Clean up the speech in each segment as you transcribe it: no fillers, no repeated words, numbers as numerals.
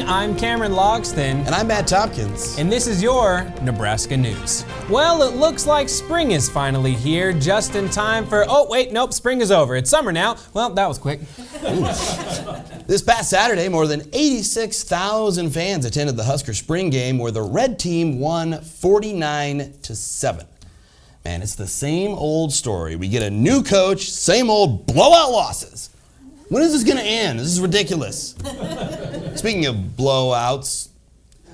I'm Cameron Logston. And I'm Matt Tompkins. And this is your Nebraska News. Well, it looks like spring is finally here, just in time for, spring is over. It's summer now. Well, that was quick. This past Saturday, more than 86,000 fans attended the Husker spring game where the red team won 49-7. Man, it's the same old story. We get a new coach, same old blowout losses. When is this going to end? This is ridiculous. Speaking of blowouts,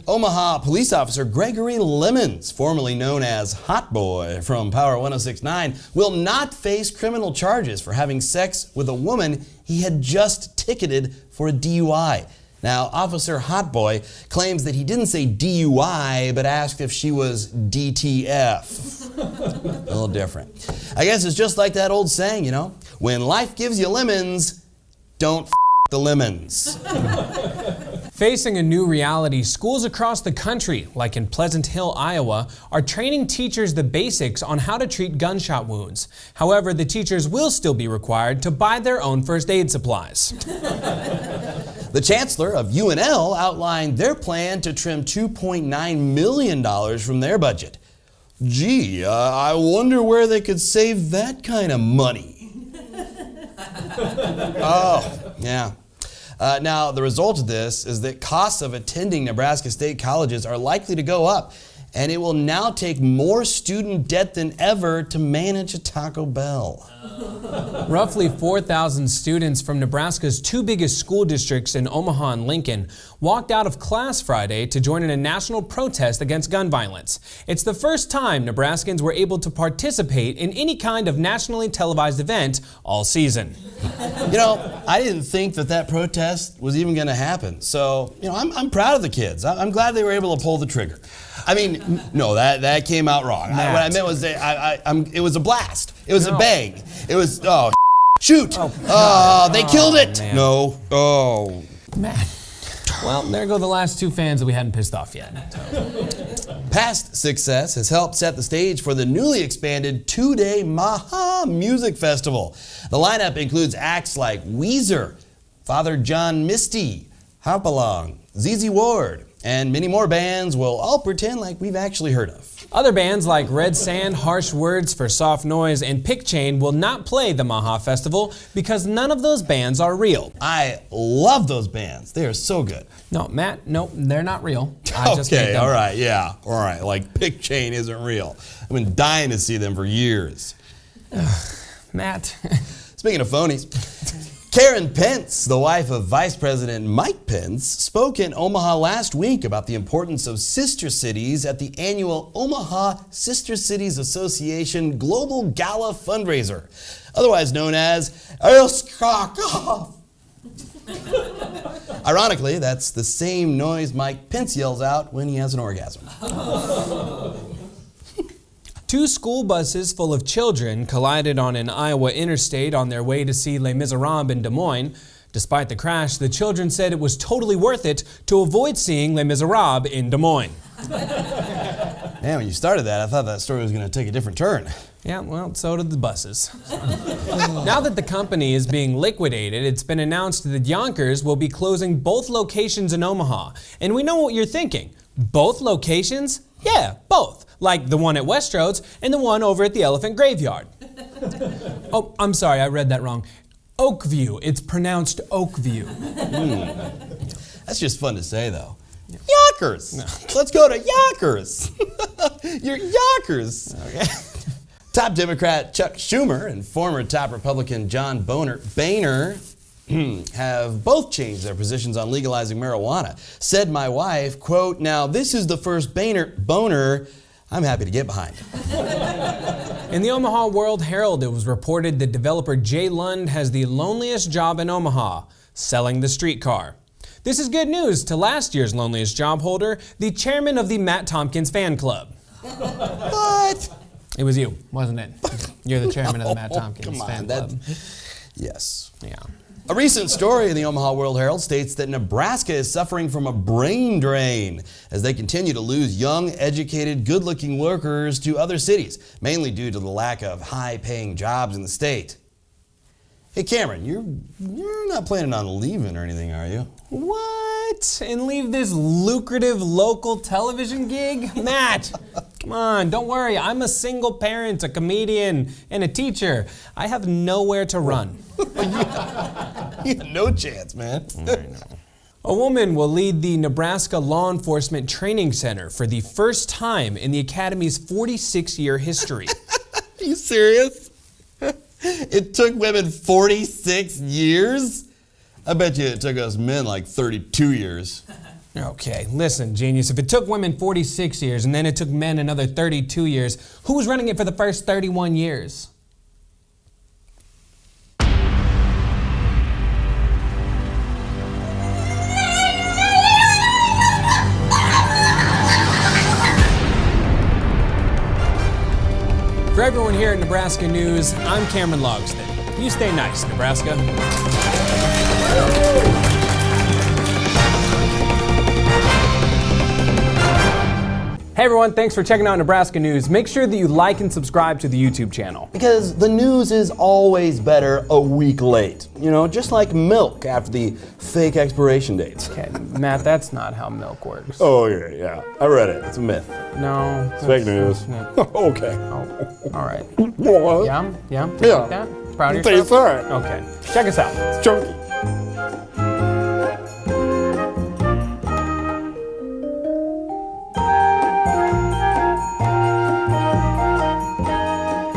Omaha police officer Gregory Lemons, formerly known as Hot Boy from Power 106.9, will not face criminal charges for having sex with a woman he had just ticketed for a DUI. Now, Officer Hot Boy claims that he didn't say DUI, but asked if she was DTF. A little different. I guess it's just like that old saying, you know, when life gives you lemons, don't the lemons. Facing a new reality, schools across the country, like in Pleasant Hill, Iowa, are training teachers the basics on how to treat gunshot wounds. However, the teachers will still be required to buy their own first aid supplies. The chancellor of UNL outlined their plan to trim $2.9 million from their budget. Gee, I wonder where they could save that kind of money. Oh, yeah. Now, the result of this is that costs of attending Nebraska state colleges are likely to go up, and it will now take more student debt than ever to manage a Taco Bell. Roughly 4,000 students from Nebraska's two biggest school districts in Omaha and Lincoln walked out of class Friday to join in a national protest against gun violence. It's the first time Nebraskans were able to participate in any kind of nationally televised event all season. You know, I didn't think that protest was even going to happen. So, you know, I'm proud of the kids. I'm glad they were able to pull the trigger. I mean, no, that came out wrong. What I meant was it was a blast. It was a bang. It was, shoot. They killed it. Man. No. Man. Well, there go the last two fans that we hadn't pissed off yet. Past success has helped set the stage for the newly expanded two-day Omaha Music Festival. The lineup includes acts like Weezer, Father John Misty, Hopalong, ZZ Ward, and many more bands we'll all pretend like we've actually heard of. Other bands like Red Sand, Harsh Words for Soft Noise, and Pick Chain will not play the Omaha Festival because none of those bands are real. I love those bands. They are so good. No, Matt, no, they're not real. I just made Okay, them. all right, yeah. All right, like Pick Chain isn't real. I've been dying to see them for years. Matt. Speaking of phonies, Karen Pence, the wife of Vice President Mike Pence, spoke in Omaha last week about the importance of sister cities at the annual Omaha Sister Cities Association Global Gala fundraiser, otherwise known as Krakow. Ironically, that's the same noise Mike Pence yells out when he has an orgasm. Two school buses full of children collided on an Iowa interstate on their way to see Les Miserables in Des Moines. Despite the crash, the children said it was totally worth it to avoid seeing Les Miserables in Des Moines. Man, when you started that, I thought that story was going to take a different turn. Yeah, well, so did the buses. Now that the company is being liquidated, it's been announced that Yonkers will be closing both locations in Omaha. And we know what you're thinking. Both locations? Yeah, both. Like the one at Westroads and the one over at the Elephant Graveyard. Oh, I'm sorry, I read that wrong. Oakview. It's pronounced Oakview. That's just fun to say, though. Yonkers! No. Let's go to Yonkers! You're Yonkers! Okay. Top Democrat Chuck Schumer and former top Republican John Boehner have both changed their positions on legalizing marijuana. Said my wife, quote, "Now this is the first boner I'm happy to get behind." In the Omaha World Herald, it was reported that developer Jay Lund has the loneliest job in Omaha, selling the streetcar. This is good news to last year's loneliest job holder, the chairman of the Matt Tompkins fan club. What? It was you, wasn't it? You're the chairman of the Matt Tompkins fan club. Yes. Yeah. A recent story in the Omaha World Herald states that Nebraska is suffering from a brain drain as they continue to lose young, educated, good-looking workers to other cities, mainly due to the lack of high-paying jobs in the state. Hey, Cameron, you're not planning on leaving or anything, are you? What? What? And leave this lucrative local television gig? Matt, come on, don't worry. I'm a single parent, a comedian, and a teacher. I have nowhere to run. You have no chance, man. I know. A woman will lead the Nebraska Law Enforcement Training Center for the first time in the Academy's 46-year history. Are you serious? It took women 46 years? I bet you it took us men like 32 years. Okay, listen, genius. If it took women 46 years and then it took men another 32 years, who was running it for the first 31 years? For everyone here at Nebraska News, I'm Cameron Logston. You stay nice, Nebraska. Hey everyone, thanks for checking out Nebraska News. Make sure that you like and subscribe to the YouTube channel. Because the news is always better a week late. You know, just like milk after the fake expiration dates. Okay, Matt, that's not how milk works. Oh, yeah. I read it. It's a myth. No. It's fake news. Okay. Oh, all right. What? Yeah? You Yeah. like that? Proud of Tastes yourself? all right. Okay. Check us out. It's chunky.